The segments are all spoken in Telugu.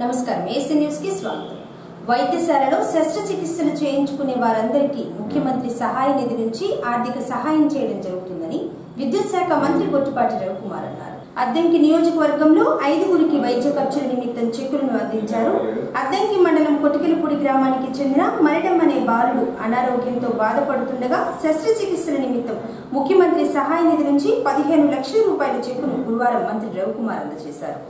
నమస్కారం ఏసీ న్యూస్ కి స్వాగతం. వైద్యశాలలో శస్త్రచికిత్సలు చేయించుకునే వారందరికీ ముఖ్యమంత్రి సహాయ నిధి నుంచి ఆర్థిక సహాయం చేయడం జరుగుతుందని విద్యుత్ శాఖ మంత్రి గొట్టిపాటి రవికుమార్ అన్నారు. అద్దంకి నియోజకవర్గంలో 5గురికి వైద్య ఖర్చుల నిమిత్తం చెక్కులను అందించారు. అద్దంకి మండలం కొటికలపూడి గ్రామానికి చెందిన మరిడం అనే బాలుడు అనారోగ్యంతో బాధపడుతుండగా శస్త్రచికిత్సల నిమిత్తం ముఖ్యమంత్రి సహాయ నిధి నుంచి 15 లక్షల రూపాయల చెక్కును గురువారం మంత్రి రవికుమార్ అందజేశారు.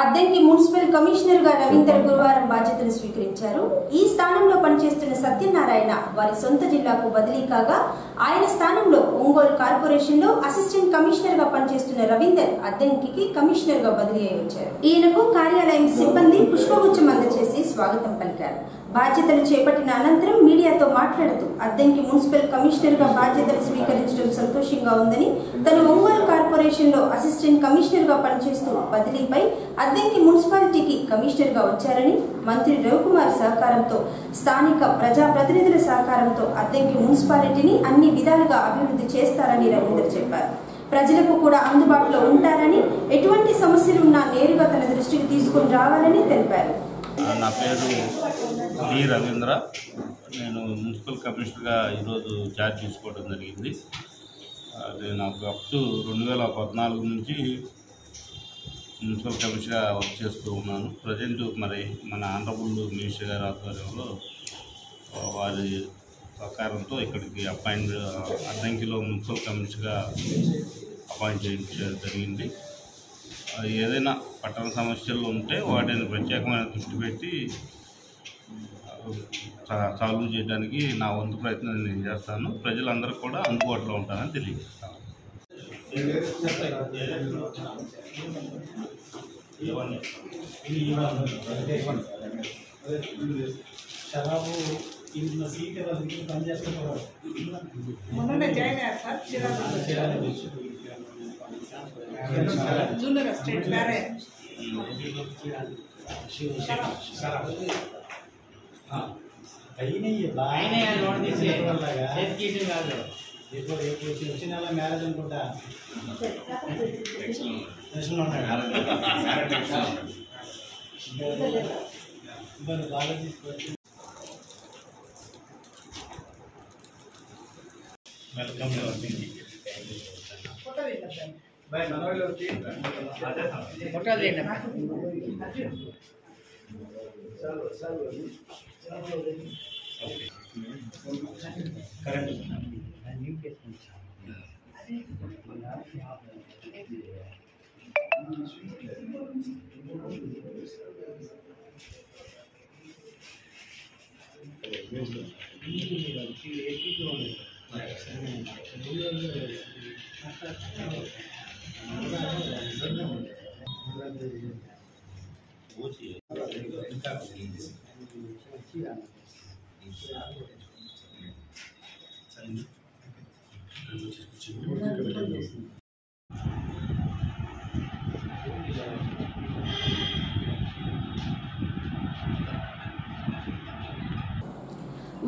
అద్దంకి మున్సిపల్ కమిషనర్ గా రవీందర్ గురువారం బాధ్యతలు స్వీకరించారు. ఈ స్థానంలో పనిచేస్తున్న సత్యనారాయణ వారి సొంత జిల్లాకు బదిలీ కాగా ఆయన స్థానంలో ఒంగోలు కార్పొరేషన్ లో అసిస్టెంట్ కమిషనర్ గా పనిచేస్తున్న రవీందర్ అద్దంకి కమిషనర్ గా బదిలీ అయి వచ్చారు. ఈయనకు కార్యాలయం సిబ్బంది పుష్పగుచ్చం అందజేసి స్వాగతం పలికారు. బాధ్యతలు చేపట్టిన అనంతరం మీడియాతో మాట్లాడుతూ అద్దంకి మున్సిపల్ కమిషనర్ గా బాధ్యతలు స్వీకరించడం సంతోషంగా ఉందని, తను ఒంగోలు కార్పొరేషన్ లో అసిస్టెంట్ కమిషనర్ గా పనిచేస్తూ బదిలీపై అద్దంకి మున్సిపాలిటీకి కమిషనర్ గా వచ్చారని, మంత్రి రవికుమార్ సహకారంతో స్థానిక ప్రజాప్రతినిధుల సహకారంతో అద్దంకి మున్సిపాలిటీని అన్ని విధాలుగా అభివృద్ధి చేస్తారని రవీందర్ చెప్పారు. ప్రజలకు కూడా అందుబాటులో ఉంటారని, ఎటువంటి సమస్యలున్నా నేరుగా తన దృష్టికి తీసుకుని రావాలని తెలిపారు. నా పేరు డి రవీంద్ర. నేను మున్సిపల్ కమిషనర్గా ఈరోజు ఛార్జ్ తీసుకోవడం జరిగింది. అది నాకు అప్ టు 2014 నుంచి మున్సిపల్ కమిషనర్గా వర్క్ చేస్తూ ఉన్నాను. ప్రజెంట్ మరి మన ఆనరబుల్ మినిస్టర్ గారి ఆధ్వర్యంలో వారి సహకారంతో ఇక్కడికి అద్దంకిలో మున్సిపల్ కమిషనర్గా అపాయింట్ చేయడం జరిగింది. ఏదైనా పట్టణ సమస్యలు ఉంటే వాటిని ప్రత్యేకమైన దృష్టి పెట్టి సాల్వ్ చేయడానికి నా వంతు ప్రయత్నం నేను చేస్తాను. ప్రజలందరూ కూడా అందుబాటులో ఉంటారని తెలియజేస్తాను. జూనియర్ స్టేట్ వేరే వచ్చిన మ్యారేజ్ అనుకుంటా బాగా తీసుకొచ్చి వెల్కమ్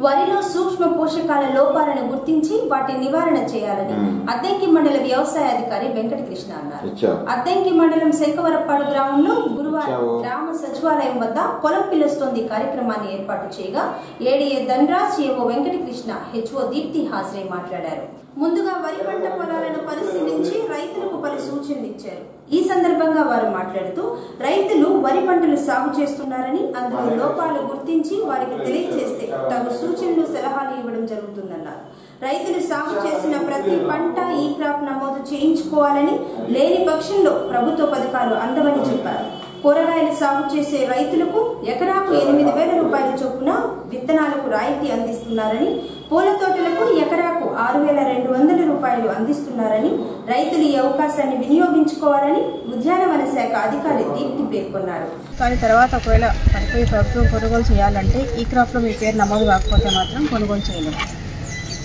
వరిలో సూక్ష్మ పోషకాల లోపాలను గుర్తించి వాటి నివారణ చేయాలని అద్దంకి మండల వ్యవసాయ అధికారి వెంకటకృష్ణ అన్నారు. అద్దంకి మండలం శంకవరప్పాడు గ్రామంలో గురువారం గ్రామ సచివాలయం వద్ద పొలం పిలుస్తోంది కార్యక్రమాన్ని ఏర్పాటు చేయగా ఏడీఏ ధనరాజ్, ఏవో వెంకటకృష్ణ, హెచ్ఓ దీప్తి హాజరై మాట్లాడారు. ముందుగా వరి పంట పొలాలను పరిశీలించి రైతులకు పలు సూచనలు ఇచ్చారు. ఈ సందర్భంగా వారు మాట్లాడుతూ రైతులు వరి పంటలు సాగు చేస్తున్నారని, అందులో లోపాలు గుర్తించి వారికి తెలియజేస్తే తగు సూచనలు, సలహాలు ఇవ్వడం జరుగుతుందన్నారు. రైతులు సాగు చేసిన ప్రతి పంట ఈ క్రాప్ నమోదు చేయించుకోవాలని, లేని పక్షంలో ప్రభుత్వ పథకాలు అందవని చెప్పారు. కూరగాయలు సాగు చేసే రైతులకు ఎకరాకు 8,000 రూపాయల చొప్పున విత్తనాలకు రాయితీ అందిస్తున్నారని, పూల తోటలకు ఎకరాకు 6,200 రూపాయలు అందిస్తున్నారని, రైతులు ఈ అవకాశాన్ని వినియోగించుకోవాలని ఉద్యానవన శాఖ అధికారి దీప్తి పేర్కొన్నారు. కానీ తర్వాత ఒకవేళ పడిపోయి ప్రభుత్వం కొనుగోలు చేయాలంటే ఈ క్రాప్లో మీ పేరు నమోదు కాకపోతే మాత్రం కొనుగోలు చేయలేము.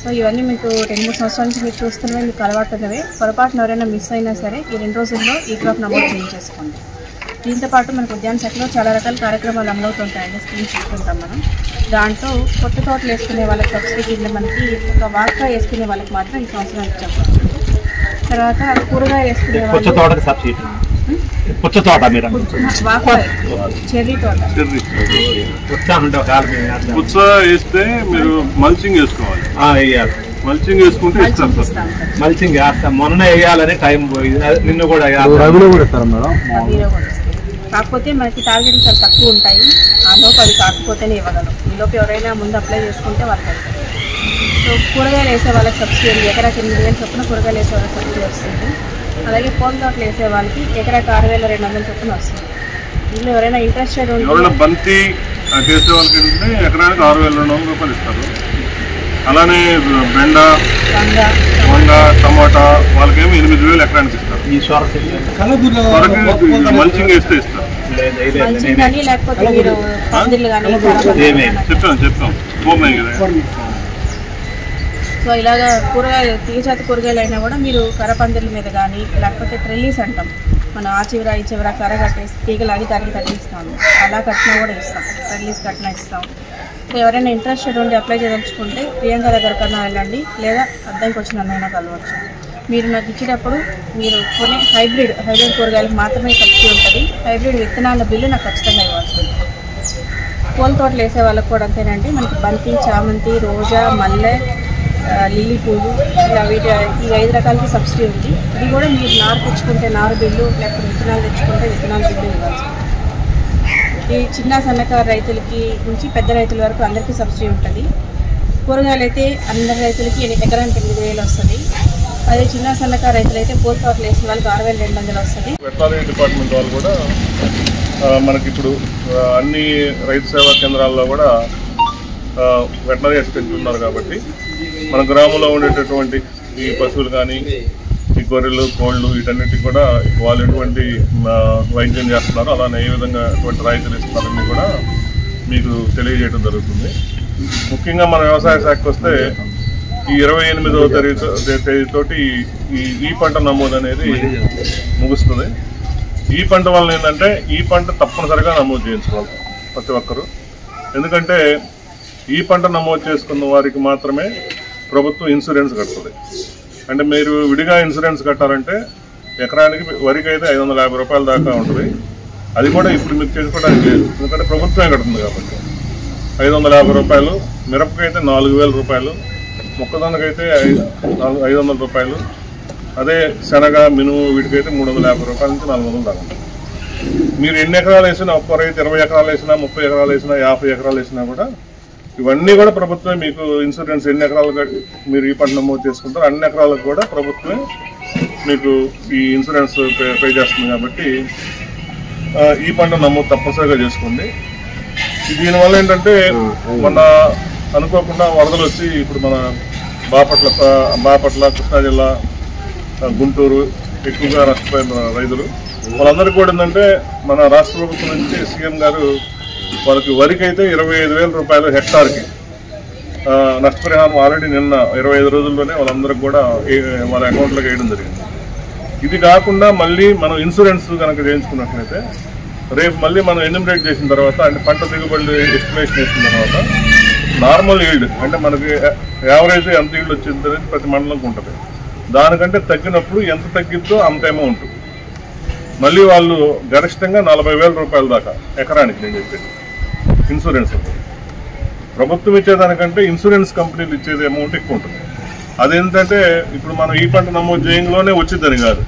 సో ఇవన్నీ మీకు 2-3 సంవత్సరాల నుంచి మీరు చూస్తున్నవే, మీకు అలవాటున్నవే. పొరపాటున ఎవరైనా మిస్ అయినా సరే ఈ 2 రోజుల్లో ఈ క్రాప్ నమోదు చేయించేసుకోండి. దీంతో పాటు మనకు ఉద్యాన శాఖలో చాలా రకాల కార్యక్రమాలు అమలవుతుంటాయండి. స్కీమ్స్ చూస్తుంటాం మనం. దాంట్లో కొత్త తోటలు వేసుకునే వాళ్ళకి సబ్సిడీ కింద మనకి ఒక వార్తా వేసుకునే వాళ్ళకి మాత్రం ఈ సంవత్సరం ఇచ్చాం. తర్వాత కూరగాయలు వేసుకునే పుచ్చ తోటకి సబ్సిడీ పుచ్చ తోట మీరు చెర్రీ తోట పుచ్చ వేస్తే మీరు మల్చింగ్ వేసుకోవాలి. వేయాలి. మల్చింగ్ వేసుకుంటే ఇస్తాం సార్. మల్చింగ్ వేస్తాం. మొన్న వేయాలని టైం పోయింది. నిన్ను కూడా కాకపోతే మనకి టార్గెట్ చాలా తక్కువ ఉంటాయి. ఆ లోపు అది కాకపోతేనే ఇవ్వగలం. ఈ లోపు ఎవరైనా ముందు అప్లై చేసుకుంటే వాళ్ళకి వెళ్తారు. సో కూరగాయలు వేసే వాళ్ళకి సబ్సిడీ ఎకరాకి 8,000 చొప్పున కూరగాయలు వేసే వాళ్ళకి సబ్సిడీ వస్తుంది. అలాగే పూల తోటలు వేసే వాళ్ళకి ఎకరాకి 6,200 చొప్పున వస్తుంది. ఇందులో ఎవరైనా ఇంట్రెస్టెడ్ ఉంటే బంతి చేసే వాళ్ళకి ఎకరానికి 6,200 రూపాయలు ఇస్తారు. అలానే బెండ, వంగ, టమాటా వాళ్ళకేమో 8,000 ఎకరానికి ఇస్తారు. ఈ మల్చింగ్ వేస్తే ఇస్తారు. చెప్తాం సో ఇలాగా కూరగాయలు తీగజాతి కూరగాయలు అయినా కూడా మీరు కర్రపందిర్ల మీద కానీ లేకపోతే ట్రెల్లీస్ అంటాం, మనం ఆ చివర ఈ చివర కర్ర కట్టేసి తీగలాగి దానికి కట్టిస్తాము. అలా కట్టినా కూడా ఇస్తాం, ట్రెల్లీస్ కట్టినా ఇస్తాం. సో ఎవరైనా ఇంట్రెస్టెడ్ ఉండి అప్లై చేయదలుచుకుంటే ప్రియాంక దగ్గరకన్నా వెళ్ళండి, లేదా అద్దంకి వచ్చి నన్నైనా కలవచ్చు. మీరు నాకు ఇచ్చేటప్పుడు మీరు కొనే హైబ్రిడ్ కూరగాయలకు మాత్రమే సబ్సిడీ ఉంటుంది. హైబ్రిడ్ విత్తనాల బిల్లు నాకు ఖచ్చితంగా ఇవ్వాల్సి ఉంటుంది. పూల తోటలు వేసే వాళ్ళకి కూడా అంతేనండి. మనకి బంతి, చామంతి, రోజా, మల్లె, లిల్లీ పువ్వు ఇలా ఈ 5 రకాలకి సబ్సిడీ ఉంది. ఇది కూడా మీరు నారు తెచ్చుకుంటే నారు బిల్లు, లేకపోతే విత్తనాలు తెచ్చుకుంటే విత్తనాల బిల్లు ఇవ్వాల్సి ఉంటుంది. ఈ చిన్న సన్నకారు రైతులకి నుంచి పెద్ద రైతుల వరకు అందరికీ సబ్సిడీ ఉంటుంది. కూరగాయలు అయితే అందరి రైతులకి ఎకరానికి 8,000 వస్తుంది. అదే చిన్న సన్నకారు రైతులు అయితే పూల తోటలు వేసిన వాళ్ళకి 6,200 వస్తుంది. వెటనరీ డిపార్ట్మెంట్ వాళ్ళు కూడా మనకి ఇప్పుడు అన్ని రైతు సేవా కేంద్రాల్లో కూడా వెటనరీ అసిస్టెంట్ ఉన్నారు కాబట్టి మన గ్రామంలో ఉండేటటువంటి ఈ పశువులు కానీ ఈ గొర్రెలు, కోళ్ళు వీటన్నిటికి కూడా వాళ్ళు ఎటువంటి వైద్యం చేస్తున్నారు, అలానే ఏ విధంగా ఎటువంటి రాయితీలు ఇస్తున్నారని కూడా మీకు తెలియజేయడం జరుగుతుంది. ముఖ్యంగా మన వ్యవసాయ శాఖకు వస్తే ఈ 28వ తేదీతోటి ఈ పంట నమోదు అనేది ముగుస్తుంది. ఈ పంట వలన ఏంటంటే ఈ పంట తప్పనిసరిగా నమోదు చేయించుకోవాలి ప్రతి ఒక్కరూ. ఎందుకంటే ఈ పంట నమోదు చేసుకున్న వారికి మాత్రమే ప్రభుత్వం ఇన్సూరెన్స్ కడుతుంది. అంటే మీరు విడిగా ఇన్సూరెన్స్ కట్టాలంటే ఎకరానికి వరికి అయితే 550 రూపాయల దాకా ఉంటుంది. అది కూడా ఇప్పుడు మీకు చేసుకోవడానికి లేదు, ఎందుకంటే ప్రభుత్వమే కడుతుంది కాబట్టి 550 రూపాయలు. మిరపకైతే 4,000 రూపాయలు, మొక్కజొన్నకైతే 500 రూపాయలు, అదే శనగ, మినుము వీటికైతే 350 రూపాయల నుంచి 400 దాకా. మీరు ఎన్ని ఎకరాలు వేసినా, ఒక్క రైతు 20 ఎకరాలు వేసినా, 30 ఎకరాలు వేసినా, 50 ఎకరాలు వేసినా కూడా ఇవన్నీ కూడా ప్రభుత్వమే మీకు ఇన్సూరెన్స్ ఎన్ని ఎకరాలు మీరు ఈ పంట నమోదు చేసుకుంటారో అన్ని ఎకరాలకు కూడా ప్రభుత్వమే మీకు ఈ ఇన్సూరెన్స్ పే చేస్తుంది. కాబట్టి ఈ పంట నమోదు తప్పనిసరిగా చేసుకోండి. దీనివల్ల ఏంటంటే మొన్న అనుకోకుండా వరదలు వచ్చి ఇప్పుడు మన బాపట్ల, కృష్ణా జిల్లా, గుంటూరు ఎక్కువగా నష్టపోయిన రైతులు వాళ్ళందరికీ కూడా ఏంటంటే మన రాష్ట్ర ప్రభుత్వం నుంచి సీఎం గారు వాళ్ళకి వరికి అయితే 25,000 రూపాయలు హెక్టార్కి నష్టపరిహారం ఆల్రెడీ నిన్న 25 రోజుల్లోనే వాళ్ళందరికీ కూడా వాళ్ళ అకౌంట్లోకి వేయడం జరిగింది. ఇది కాకుండా మళ్ళీ మనం ఇన్సూరెన్స్ కనుక చేయించుకున్నట్లయితే రేపు మళ్ళీ మనం ఎన్యూమరేట్ చేసిన తర్వాత అంటే పంట దిగుబడి ఎస్టిమేషన్ వేసిన తర్వాత నార్మల్ ఈల్డ్ అంటే మనకి యావరేజ్ ఎంత ఈల్డ్ వచ్చింది అనేది ప్రతి మండలంకి ఉంటుంది. దానికంటే తగ్గినప్పుడు ఎంత తగ్గిద్దో అంత అమౌంట్ మళ్ళీ వాళ్ళు గరిష్టంగా 40,000 రూపాయల దాకా ఎకరానికి నేను చెప్పేది ఇన్సూరెన్స్ ఉంటుంది. ప్రభుత్వం ఇచ్చేదానికంటే ఇన్సూరెన్స్ కంపెనీలు ఇచ్చేది అమౌంట్ ఎక్కువ ఉంటుంది. అదేంటంటే ఇప్పుడు మనం ఈ పంట నమోదు చేయంలోనే వచ్చిందని కాదు.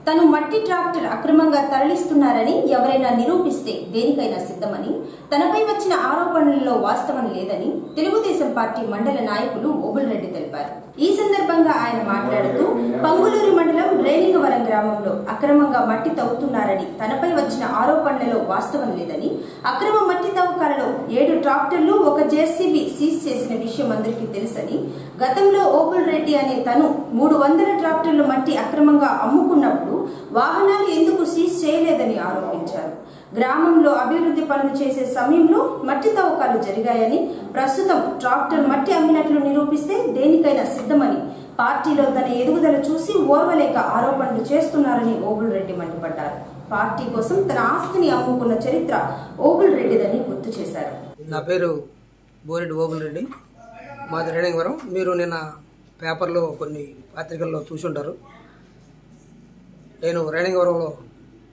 తను మట్టి ట్రాక్టర్ అక్రమంగా తరలిస్తున్నారని ఎవరైనా నిరూపిస్తే దేనికైనా సిద్ధమని, తనపై వచ్చిన ఆరోపణలలో వాస్తవం లేదని తెలుగుదేశం పార్టీ మండల నాయకులు ఓబుల్రెడ్డి తెలిపారు. ఈ సందర్భంగా ఆయన మాట్లాడుతూ పంగులూరు మండలం రేణికవరం గ్రామంలో అక్రమంగా మట్టి తవ్వుతున్నారని, తనపై వచ్చిన ఆరోపణలలో వాస్తవం లేదని, అక్రమ మట్టి తవ్వకాలలో 7 ట్రాక్టర్లు, 1 జేసీబీ సీజ్ చేసిన విషయం అందరికీ తెలుసని, గతంలో ఓబుల్రెడ్డి అనే తను 300 ట్రాక్టర్లు మట్టి అక్రమంగా అమ్ముకున్నప్పుడు వాహనాలు ఎందుకు సీజ్ చేయలేదని ఆరోపించారు. గ్రామంలో అభివృద్ధి పనులు చేసే సమయంలో మట్టి తవ్వకాలు జరిగాయని, ప్రస్తుతం ట్రాక్టర్ మట్టి అమ్మినట్లు నిరూపిస్తే దేనికైనా సిద్ధమని, పార్టీలో తన ఎదుగుదల చూసి ఓర్వలేక ఆరోపణలు చేస్తున్నారని ఓబుల్రెడ్డి మండిపడ్డారు. పార్టీ కోసం తన ఆస్తిని అమ్ముకున్న చరిత్ర ఓబుల్రెడ్డిదని గుర్తు చేశారు. నా పేరు బోరెడ్డి ఓబుల్రెడ్డి. మాది రేణింగవరం. మీరు నిన్న పేపర్లో కొన్ని పత్రికల్లో చూసుంటారు. నేను రేణింగవరంలో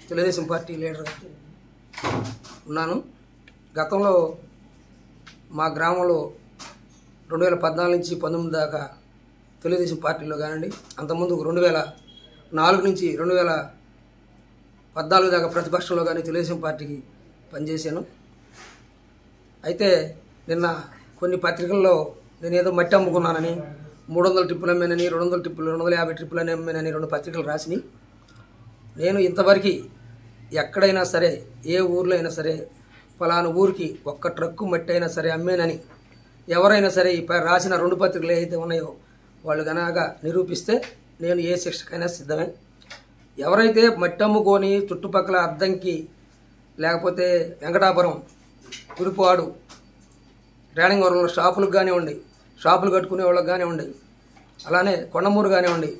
తెలుగుదేశం పార్టీ లీడర్గా ఉన్నాను. గతంలో మా గ్రామంలో 2014 నుంచి 19 దాకా తెలుగుదేశం పార్టీలో కానివ్వండి, అంతకుముందు 2004 నుంచి 2014 దాకా ప్రతిపక్షంలో కానీ తెలుగుదేశం పార్టీకి పనిచేశాను. అయితే నిన్న కొన్ని పత్రికల్లో నేను ఏదో మట్టి అమ్ముకున్నానని, 300 ట్రిప్పులు అమ్మానని, 200 ట్రిప్పులు 250 ట్రిప్పులు అని అమ్మానని 2 పత్రికలు రాసినాయి. నేను ఇంతవరకు ఎక్కడైనా సరే, ఏ ఊర్లో అయినా సరే, ఫలానా ఊరికి ఒక్క ట్రక్కు మట్టి అయినా సరే అమ్మేనని ఎవరైనా సరే ఈ రాసిన 2 పత్రికలు ఏవైతే ఉన్నాయో వాళ్ళు కనుక నిరూపిస్తే నేను ఏ శిక్షకైనా సిద్ధమే. ఎవరైతే మట్టి అమ్ముకొని చుట్టుపక్కల అద్దంకి, లేకపోతే వెంకటాపురం, కురిపాడు, రేణింగవరంలో షాపులకు కానివ్వండి, షాపులు కట్టుకునే వాళ్ళకి కానివ్వండి, అలానే కొండమూరు కానివ్వండి,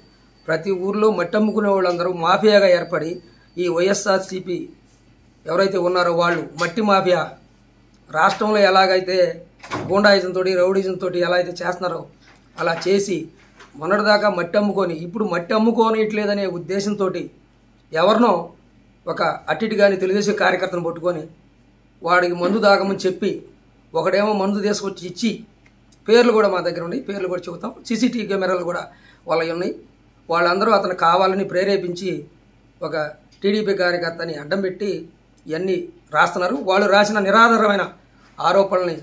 ప్రతి ఊర్లో మట్టి అమ్ముకునే వాళ్ళందరూ మాఫియాగా ఏర్పడి ఈ వైఎస్ఆర్సీపీ ఎవరైతే ఉన్నారో వాళ్ళు మట్టి మాఫియా రాష్ట్రంలో ఎలాగైతే గూండాయిజంతో, రౌడీజంతో ఎలా అయితే చేస్తున్నారో అలా చేసి మొన్నటిదాకా మట్టి అమ్ముకొని ఇప్పుడు మట్టి అమ్ముకోనిట్లేదనే ఉద్దేశంతో ఎవరినో ఒక అట్టిటి కానీ తెలుగుదేశం కార్యకర్తను పట్టుకొని వాడికి మందు దాగమని చెప్పి ఒకడేమో మందు తీసుకొచ్చి ఇచ్చి, పేర్లు కూడా మా దగ్గర ఉన్నాయి, పేర్లు కూడా చెబుతాం, సీసీటీవీ కెమెరాలు కూడా వాళ్ళవి ఉన్నాయి. వాళ్ళందరూ అతను కావాలని ప్రేరేపించి ఒక టీడీపీ కార్యకర్తని అడ్డం పెట్టి ఇవన్నీ రాస్తున్నారు. వాళ్ళు రాసిన నిరాధారమైన ఆరోపణల్ని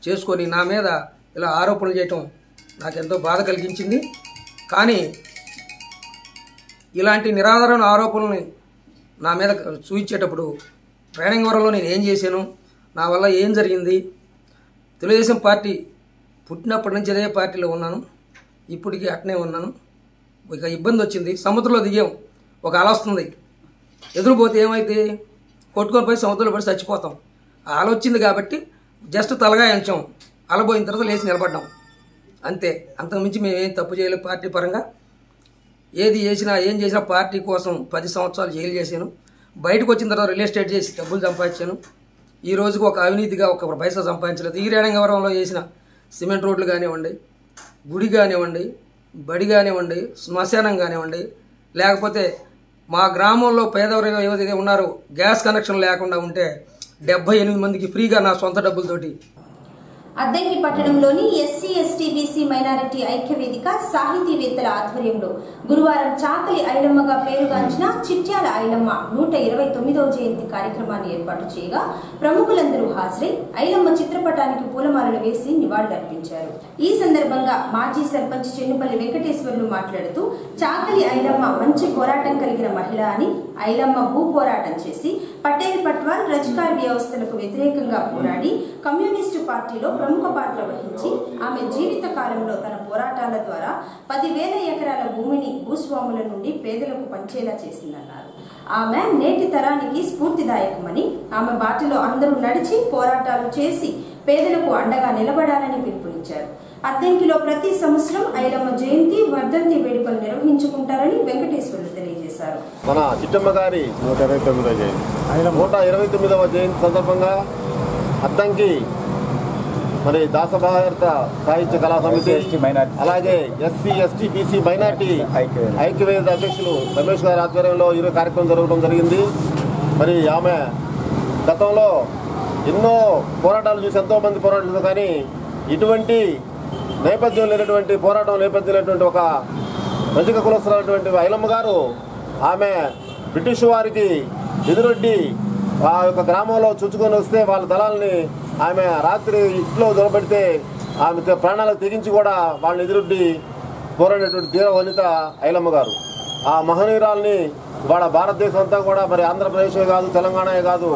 చేసుకొని నా మీద ఇలా ఆరోపణలు చేయటం నాకెంతో బాధ కలిగించింది. కానీ ఇలాంటి నిరాధారమైన ఆరోపణల్ని నా మీద చూపించేటప్పుడు రేణింగవరంలో నేను ఏం చేశాను, నా వల్ల ఏం జరిగింది, తెలుగుదేశం పార్టీ పుట్టినప్పటి నుంచి అదే పార్టీలో ఉన్నాను, ఇప్పటికీ అట్నే ఉన్నాను. ఇక ఇబ్బంది వచ్చింది, సముద్రంలో దిగాం, ఒక అల వస్తుంది, ఎదురుపోతే ఏమైతే కొట్టుకొని పోయి సముద్రంలో పడి చచ్చిపోతాం. ఆ అల వచ్చింది కాబట్టి జస్ట్ తలగా ఎంచాం, అలపోయిన తర్వాత లేచి నిలబడ్డాం అంతే. అంతకుమించి మేమేం తప్పు చేయలేదు. పార్టీ పరంగా ఏది చేసినా ఏం చేసినా పార్టీ కోసం 10 సంవత్సరాలు జైలు చేశాను. బయటకు వచ్చిన తర్వాత రియల్ ఎస్టేట్ చేసి డబ్బులు సంపాదించాను. ఈ రోజుకు ఒక అవినీతిగా ఒక పైసా సంపాదించలేదు. ఈ రేణింగవరంలో చేసిన సిమెంట్ రోడ్లు కానివ్వండి, గుడి కానివ్వండి, బడి కానివ్వండి, శ్మశానం కానివ్వండి, లేకపోతే మా గ్రామంలో పేదవారు ఏవైతే ఉన్నారో గ్యాస్ కనెక్షన్ లేకుండా ఉంటే 78 మందికి ఫ్రీగా నా సొంత డబ్బులతోటి. అద్దంకి పట్టణంలోని ఎస్సీ ఎస్టీ బీసీ మైనారిటీ ఐక్యవేదిక సాహితీవేత్తల ఆధ్వర్యంలో గురువారం చాకలి ఐలమ్మగా పేరుగాంచిన చిట్యాల ఐలమ్మ 129వ జయంతి కార్యక్రమాన్ని ఏర్పాటు చేయగా ప్రముఖులందరూ హాజరై ఐలమ్మ చిత్రపటానికి పూలమాలలు వేసి నివాళులర్పించారు. ఈ సందర్భంగా మాజీ సర్పంచ్ చెన్నుపల్లి వెంకటేశ్వర్లు మాట్లాడుతూ చాకలి ఐలమ్మ మంచి పోరాటం కలిగిన మహిళ అని, ఐలమ్మ భూ పోరాటం చేసి పటేల్ పట్వాల్ రజకార్ వ్యవస్థలకు వ్యతిరేకంగా పోరాడి కమ్యూనిస్టు పార్టీలో ప్రముఖ పాత్ర వహించి ఆమె జీవిత కాలంలో తన పోరాటాల ద్వారా 10,000 ఎకరాల భూమిని భూస్వాముల నుండి పేదలకు పంచేలా చేసిందన్నారు. ఆమె నేటి తరానికి స్ఫూర్తిదాయకమని, ఆమె బాటలో అందరూ నడిచి పోరాటాలు చేసి పేదలకు అండగా నిలబడాలని పిలుపునిచ్చారు. అద్దంకిలో ప్రతి సంవత్సరం ఐలమ్మ జయంతి, వర్ధంతి వేడుకలు నిర్వహించుకుంటారని వెంకటేశ్వర్లు తెలియజేశారు. మన చిట్టమ్మ గారి 129వ జయంతి, 129వ జయంతి సందర్భంగా అద్దంకి మరి దాసభారత సాహిత్య కళా సమితి, అలాగే ఎస్సీ ఎస్టీ బీసీ మైనార్టీ ఐక్యవేదిక అధ్యక్షులు రమేష్ గారి ఆధ్వర్యంలో ఈరోజు కార్యక్రమం జరగడం జరిగింది. మరి ఆమె గతంలో ఎన్నో పోరాటాలు చూసి ఎంతోమంది పోరాటాలు, కానీ ఇటువంటి నేపథ్యం లేనటువంటి పోరాటం నేపథ్యం లేనటువంటి ఒక రజక కులస్తున్నటువంటి ఐలమ్మ గారు ఆమె బ్రిటిష్ వారికి ఎదురొడ్డి ఆ యొక్క గ్రామంలో చుచ్చుకొని వస్తే వాళ్ళ దళాలని ఆమె రాత్రి ఇంట్లో దొరబెడితే ఆమె ప్రాణాలకు తెగించి కూడా వాళ్ళని ఎదురొడ్డి పోరాడినటువంటి ధీర వనిత ఐలమ్మ గారు. ఆ మహనీయురాల్ని వాళ్ళ భారతదేశం అంతా కూడా, మరి ఆంధ్రప్రదేశే కాదు, తెలంగాణే కాదు,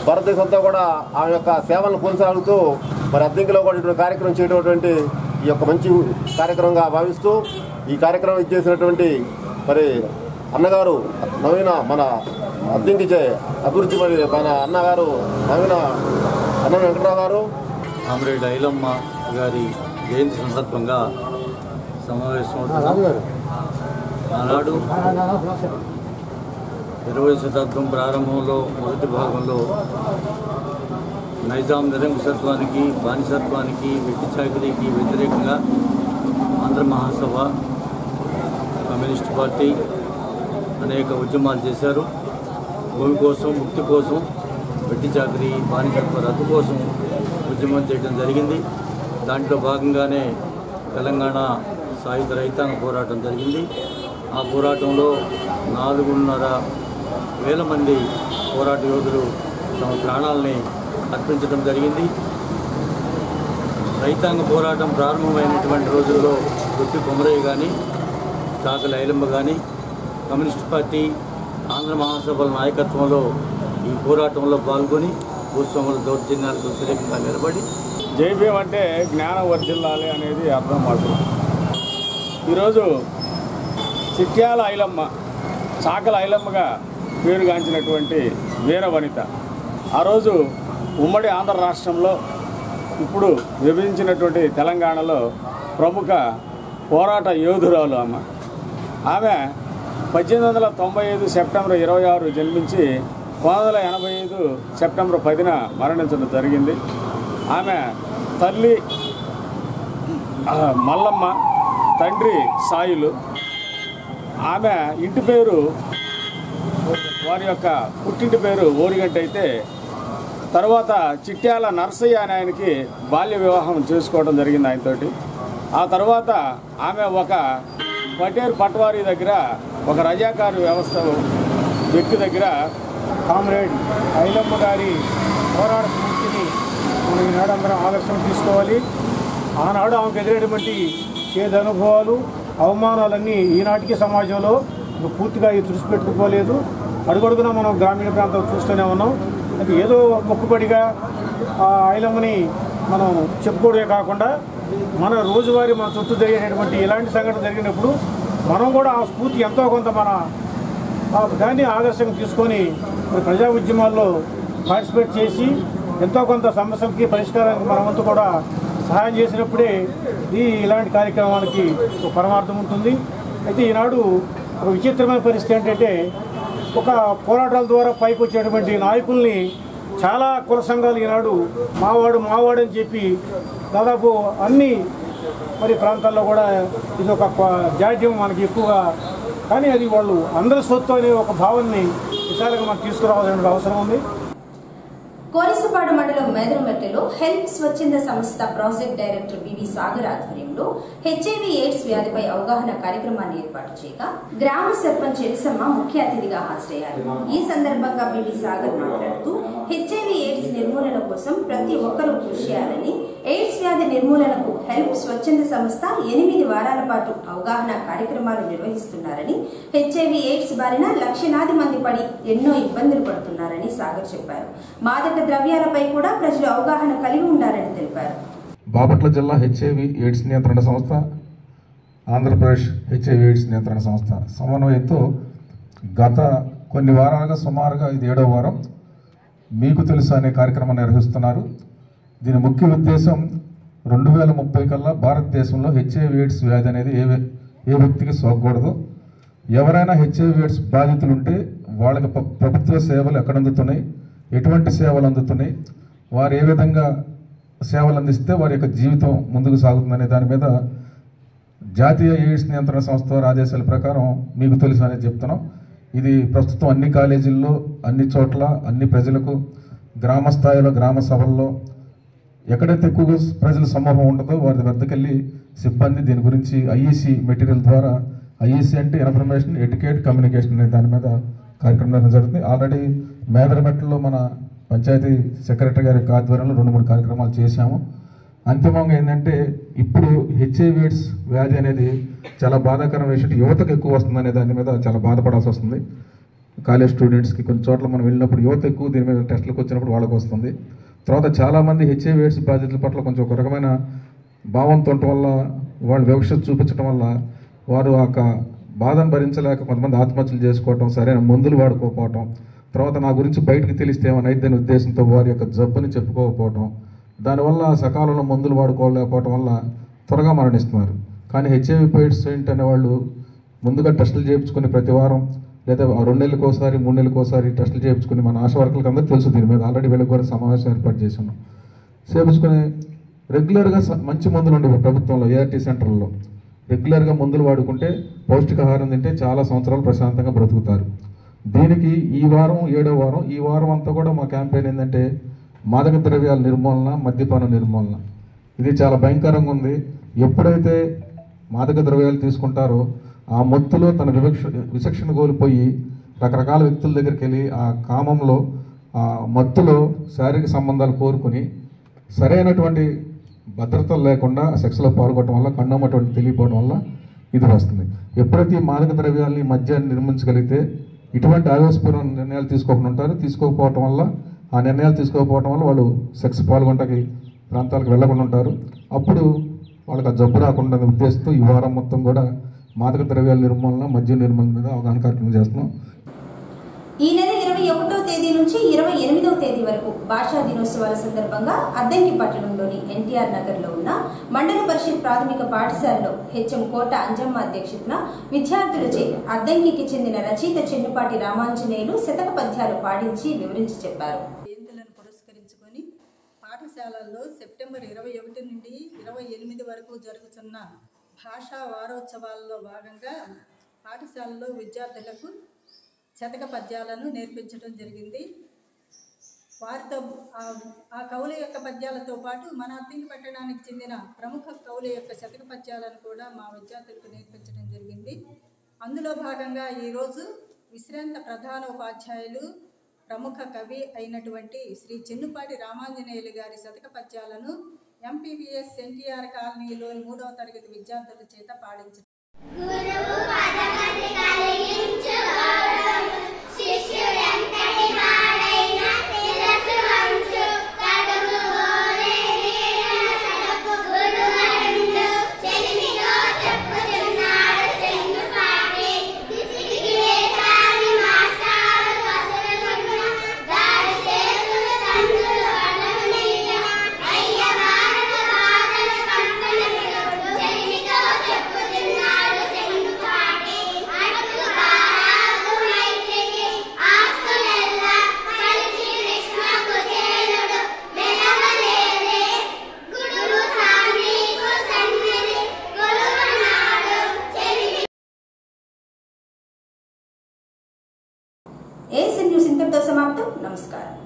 భారతదేశం అంతా కూడా ఆమె యొక్క సేవలను కొనసాగుతూ మరి అద్దంకిలో కూడా ఇటువంటి కార్యక్రమం చేయటువంటి ఈ యొక్క మంచి కార్యక్రమంగా భావిస్తూ ఈ కార్యక్రమం ఇచ్చేసినటువంటి మరి అన్నగారు నవీన, మన అద్దంకి అభివృద్ధి మరి మన అన్నగారు నవీన అన్న వెంకటరావు గారు, కామ్రేడ్ ఐలమ్మ గారి జయంతి సందర్భంగా సమావేశం. ఆనాడు 20వ శతాబ్దం ప్రారంభంలో మొదటి భాగంలో నైజాం నిరంకుశత్వానికి, బానిసత్వానికి, వెట్టి చాకిరీకి వ్యతిరేకంగా ఆంధ్ర మహాసభ, కమ్యూనిస్ట్ పార్టీ అనేక ఉద్యమాలు చేశారు. భూమి కోసం, ముక్తి కోసం, వెట్టి చాకిరీ, బానిసత్వ రద్దు కోసం ఉద్యమం చేయడం జరిగింది. దాంట్లో భాగంగానే తెలంగాణ సాయుధ రైతాంగ పోరాటం జరిగింది. ఆ పోరాటంలో 4,500,000 మంది పోరాట యోధులు తమ ప్రాణాలని అర్పించడం జరిగింది. రైతాంగ పోరాటం ప్రారంభమైనటువంటి రోజుల్లో గుత్తి కొమరయ్య కానీ, చాకలి ఐలమ్మ కానీ, కమ్యూనిస్ట్ పార్టీ, ఆంధ్ర మహాసభల నాయకత్వంలో ఈ పోరాటంలో పాల్గొని భూస్వాముల దౌర్జన్యాలకు వ్యతిరేకంగా నిలబడి జైభీం అంటే జ్ఞానం వర్ధిల్లాలి అనేది అర్థం మాకు. ఈరోజు చిట్యాల ఐలమ్మ, చాకల ఐలమ్మగా పేరుగాంచినటువంటి వీర వనిత ఆ రోజు ఉమ్మడి ఆంధ్ర రాష్ట్రంలో, ఇప్పుడు విభజించినటువంటి తెలంగాణలో ప్రముఖ పోరాట యోధురాలు ఆమె 1895 సెప్టెంబర్ 26 జన్మించి 1985 సెప్టెంబర్ 10న మరణించడం జరిగింది. ఆమె తల్లి మల్లమ్మ, తండ్రి సాయిలు. ఆమె ఇంటి పేరు, వారి యొక్క పుట్టింటి పేరు ఓరిగంట అయితే తర్వాత చిట్యాల నర్సయ్య అనే ఆయనకి బాల్య వివాహం చేసుకోవడం జరిగింది ఆయనతోటి. ఆ తర్వాత ఆమె ఒక పటేర్ పట్వారీ దగ్గర, ఒక రజాకారు వ్యవస్థ వ్యక్తి దగ్గర కామ్రేడ్ ఐలమ్మ గారి పోరాట స్ఫూర్తిని మనం ఈనాడు అందరం ఆదర్శం తీసుకోవాలి. ఆనాడు ఆమెకు ఎదురైనటువంటి చేదు అనుభవాలు, అవమానాలన్నీ ఈనాటికి సమాజంలో పూర్తిగా తుడిచిపెట్టుకోలేదు. అడుగడుగునా మనం గ్రామీణ ప్రాంతాలు చూస్తూనే ఉన్నాం. అది ఏదో మొక్కుబడిగా ఐలమ్మని మనం చెప్పుకోవడమే కాకుండా మన రోజువారీ మన చుట్టూ జరిగేటటువంటి ఇలాంటి సంఘటన జరిగినప్పుడు మనం కూడా ఆ స్ఫూర్తి ఎంతో కొంత మన దాన్ని ఆదర్శంగా తీసుకొని ప్రజా ఉద్యమాల్లో పార్టిసిపేట్ చేసి ఎంతో కొంత సమస్యలకి పరిష్కారానికి మన వంతు కూడా సహాయం చేసినప్పుడే ఇలాంటి కార్యక్రమానికి ఒక పరమార్థం ఉంటుంది. అయితే ఈనాడు ఒక విచిత్రమైన పరిస్థితి ఏంటంటే, ఒక పోరాటాల ద్వారా పైకి వచ్చేటువంటి నాయకుల్ని చాలా కుల సంఘాలు ఈనాడు మావాడు అని చెప్పి దాదాపు అన్ని ప్రాంతాల్లో కూడా ఇది ఒక జాడ్యం మనకి ఎక్కువగా. కానీ అది వాళ్ళు అందరి సొత్తు అనే ఒక భావాన్ని విశాలంగా మనం తీసుకురావాల్సిన అవసరం ఉంది. కోరిసపాడు మండలం మేదరమెట్టలో హెల్ప్ స్వచ్ఛంద సంస్థ ప్రాజెక్ట్ డైరెక్టర్ బివి సాగర్ ఆధ్వర్యంలో హెచ్ఐవి ఎయిడ్స్ వ్యాధిపై అవగాహన కార్యక్రమాన్ని ఏర్పాటు చేయగా గ్రామ సర్పంచ్ ఎలిసమ్మ ముఖ్య అతిథిగా హాజరయ్యారు. ఈ సందర్భంగా బివి సాగర్ మాట్లాడుతూ హెచ్ఐవి ఎయిడ్స్ నిర్మూలన కోసం ప్రతి ఒక్కరూ కృషి చేయాలని, ఎయిడ్స్ వ్యాధి నిర్మూలనకు హెల్ప్ స్వచ్ఛంద సంస్థ 8 వారాల పాటు అవగాహన కార్యక్రమాలు నిర్వహిస్తున్నారని, హెచ్ఐవి ఎయిడ్స్ బారిన లక్షలాది మంది పడి ఎన్నో ఇబ్బందులు పడుతున్నారని సాగర్ చెప్పారు. మాదక ద్రవ్యాలపై కూడా ప్రజలు అవగాహన కలిగి ఉండాలని తెలిపారు. బాపట్ల జిల్లా హెచ్ఐవి ఎయిడ్స్ నియంత్రణ సంస్థ, ఆంధ్రప్రదేశ్ హెచ్ఐవి ఎయిడ్స్ నియంత్రణ సంస్థ సమన్వయంతో గత కొన్ని వారాలుగా సుమారుగా ఇది 7వ వారం మీకు తెలుసు అనే కార్యక్రమం నిర్వహిస్తున్నారు. దీని ముఖ్య ఉద్దేశం 2030 కల్లా భారతదేశంలో హెచ్ఐవి ఎయిడ్స్ వ్యాధి అనేది ఏ వ్యక్తికి సోకకూడదు. ఎవరైనా హెచ్ఐవి ఎయిడ్స్ బాధితులుంటే వాళ్ళకి ప్రభుత్వ సేవలు ఎక్కడ అందుతున్నాయి, ఎటువంటి సేవలు అందుతున్నాయి, వారు ఏ విధంగా సేవలు అందిస్తే వారి యొక్క జీవితం ముందుకు సాగుతుందనే దాని మీద జాతీయ ఎయిడ్స్ నియంత్రణ సంస్థ వారి ఆదేశాల ప్రకారం మీకు తెలుసు అనేది చెప్తున్నాం. ఇది ప్రస్తుతం అన్ని కాలేజీల్లో, అన్ని చోట్ల, అన్ని ప్రజలకు, గ్రామ స్థాయిలో, గ్రామ సభల్లో ఎక్కడైతే ఎక్కువగా ప్రజల సమూహం ఉంటుందో వారి వద్దకెళ్ళి సిబ్బంది దీని గురించి ఐఈసి మెటీరియల్ ద్వారా, ఐఈసి అంటే ఇన్ఫర్మేషన్ ఎడ్యుకేట్ కమ్యూనికేషన్ అనే దాని మీద కార్యక్రమం జరుగుతుంది. ఆల్రెడీ మేదరమెట్టలో మన పంచాయతీ సెక్రటరీ గారి ఆధ్వర్యంలో 2-3 కార్యక్రమాలు చేశాము. అంతిమంగా ఏంటంటే ఇప్పుడు హెచ్ఐవి ఎయిడ్స్ వ్యాధి అనేది చాలా బాధాకరమైన విషయం. యువతకు ఎక్కువ వస్తుందనే దాని మీద చాలా బాధపడాల్సి వస్తుంది. కాలేజ్ స్టూడెంట్స్కి కొన్ని చోట్ల మనం వెళ్ళినప్పుడు యువత ఎక్కువ దీని మీద టెస్టులకు వచ్చినప్పుడు వాళ్ళకి వస్తుంది. తర్వాత చాలామంది హెచ్ఐవి ఎయిడ్స్ బాధితుల పట్ల కొంచెం ఒక రకమైన భావంతో ఉండటం వల్ల, వాళ్ళు వివక్షత చూపించడం వల్ల వారు ఆ బాధను భరించలేక కొంతమంది ఆత్మహత్యలు చేసుకోవటం, సరైన మందులు వాడుకోకపోవటం, తర్వాత నా గురించి బయటకు తెలిస్తే ఏమైనా అయిద్దనే ఉద్దేశంతో వారి యొక్క జబ్బుని చెప్పుకోకపోవటం, దానివల్ల సకాలంలో మందులు వాడుకోలేకపోవటం వల్ల త్వరగా మరణిస్తున్నారు. కానీ హెచ్ఐవి ఎయిడ్స్ ఏంటనే వాళ్ళు ముందుగా టెస్టులు చేయించుకుని ప్రతి వారం లేదా 2 నెలలకు ఒకసారి 3 నెలలకు ఒకసారి టెస్టులు చేయించుకుని మన ఆశా వర్కర్లకు అందరూ తెలుసు దీని మీద. ఆల్రెడీ వీళ్ళకి కూడా సమావేశం ఏర్పాటు చేస్తున్నాం. చేయించుకుని రెగ్యులర్గా మంచి మందులు ఉండేవి ప్రభుత్వంలో ఏఆర్టీ సెంటర్లో. రెగ్యులర్గా మందులు వాడుకుంటే పౌష్టికాహారం తింటే చాలా సంవత్సరాలు ప్రశాంతంగా బ్రతుకుతారు. దీనికి ఈ వారం 7వ వారం, ఈ వారం అంతా కూడా మా క్యాంపెయిన్ ఏంటంటే మాదక ద్రవ్యాల నిర్మూలన, మద్యపాన నిర్మూలన. ఇది చాలా భయంకరంగా ఉంది. ఎప్పుడైతే మాదక ద్రవ్యాలు తీసుకుంటారో ఆ మత్తులో తన విచక్షణ కోల్పోయి రకరకాల వ్యక్తుల దగ్గరికి వెళ్ళి ఆ కామంలో ఆ మత్తులో శారీరక సంబంధాలు కోరుకుని సరైనటువంటి భద్రతలు లేకుండా సెక్స్లో పాల్గొనడం వల్ల కన్నమ్మటువంటి తెలియపోవడం వల్ల ఇది వస్తుంది. ఎప్పుడైతే ఈ మాదక ద్రవ్యాలని మద్యాన్ని నిర్మించగలిగితే ఇటువంటి ఆవేశపూర్వక నిర్ణయాలు తీసుకోకుండా ఉంటారు. తీసుకోకపోవటం వల్ల ఆ నిర్ణయాలు తీసుకోకపోవడం వల్ల వాళ్ళు సెక్స్ పాల్గొనటానికి ప్రాంతాలకు వెళ్ళకుండా ఉంటారు. అప్పుడు వాళ్ళకి ఆ జబ్బు రాకుండా ఉద్దేశంతో ఈ వారం మొత్తం కూడా మాదక ద్రవ్యాల నిర్మూలన, మద్యం నిర్మూలన మీద అవగాహన కార్యక్రమం చేస్తున్నాం. ఈ నెల 21వ తేదీ నుంచి 28వ తేదీ వరకు భాషా దినోత్సవాల సందర్భంగా అద్దంకి పట్టణంలోని ఎన్టీఆర్ నగర్లో ఉన్న మండల పరిషత్ ప్రాథమిక పాఠశాలలో హెచ్ఎం కోట అంజమ్మ అధ్యక్షతన విద్యార్థులచే అద్దంకికి చెందిన రచయిత చెన్నుపాటి రామాంజనేయులు శతక పద్యాలు పాడించి వివరించి చెప్పారు. జయంతులను పురస్కరించుకొని పాఠశాలల్లో సెప్టెంబర్ 21 నుండి 28 వరకు జరుగుతున్న భాషా వారోత్సవాల్లో భాగంగా పాఠశాలలో విద్యార్థులకు శతక పద్యాలను నేర్పించడం జరిగింది. వారితో ఆ కవుల యొక్క పద్యాలతో పాటు మన అద్దంకి పట్టణానికి చెందిన ప్రముఖ కవుల యొక్క శతక పద్యాలను కూడా మా విద్యార్థులకు నేర్పించడం జరిగింది. అందులో భాగంగా ఈరోజు విశ్రాంత ప్రధాన ఉపాధ్యాయులు ప్రముఖ కవి అయినటువంటి శ్రీ చెన్నుపాటి రామాంజనేయులు గారి శతక పద్యాలను ఎంపీవీఎస్ ఎన్టీఆర్ కాలనీలోని 3వ తరగతి విద్యార్థుల చేత పాడించారు. ఏఎస్ఎన్ న్యూస్ ఇంతటితో సమాప్తం. నమస్కారం.